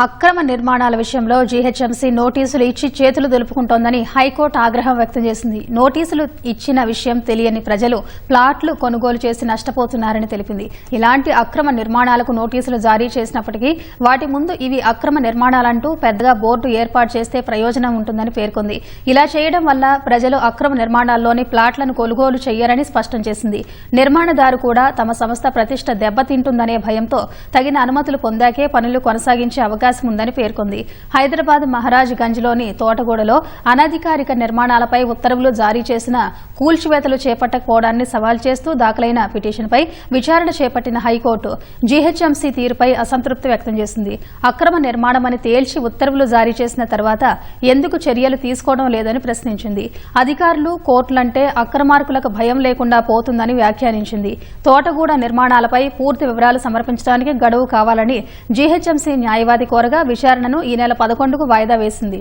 అక్రమ నిర్మాణాల విషయంలో జీహెచ్ఎంసీ నోటీసులు ఇచ్చి చేతులు దులుపుకుంటోందని హైకోర్టు ఆగ్రహం వ్యక్తం చేసింది. నోటీసులు ఇచ్చిన విషయం తెలియని ప్రజలు ప్లాట్లు కొనుగోలు చేసి నష్టపోతున్నారని తెలిపింది. ఇలాంటి అక్రమ నిర్మాణాలకు నోటీసులు జారీ చేసినప్పటికీ వాటి ముందు ఇవి అక్రమ నిర్మాణాలంటూ పెద్దగా బోర్డు ఏర్పాటు చేస్తే ప్రయోజనం ఉంటుందని పేర్కొంది. ఇలా చేయడం వల్ల ప్రజలు అక్రమ నిర్మాణాల్లోని ప్లాట్లను కొనుగోలు చేయరని స్పష్టం చేసింది. నిర్మాణదారు కూడా తమ సంస్థ ప్రతిష్ట దెబ్బతింటుందనే భయంతో తగిన అనుమతులు పొందాకే పనులు కొనసాగించే అవకాశం ఉందని పేర్కొంది. హైదరాబాద్ మహారాజ్ గంజ్లోని తోటగూడలో అనధికారిక నిర్మాణాలపై ఉత్తర్వులు జారీ చేసిన కూల్చివేతలు చేపట్టకపోవడాన్ని సవాల్ చేస్తూ దాఖలైన పిటిషన్పై విచారణ చేపట్టిన హైకోర్టు జీహెచ్ఎంసీ తీరుపై అసంతృప్తి వ్యక్తం చేసింది. అక్రమ నిర్మాణమని తేల్చి ఉత్తర్వులు జారీ చేసిన తర్వాత ఎందుకు చర్యలు తీసుకోవడం లేదని ప్రశ్నించింది. అధికారులు కోర్టులంటే అక్రమార్కులకు భయం లేకుండా పోతుందని వ్యాఖ్యానించింది. తోటగూడ నిర్మాణాలపై పూర్తి వివరాలు సమర్పించడానికి గడువు కావాలని జీహెచ్ఎంసీ న్యాయవాది కోరగా విచారణను ఈ నెల 11కు వాయిదా వేసింది.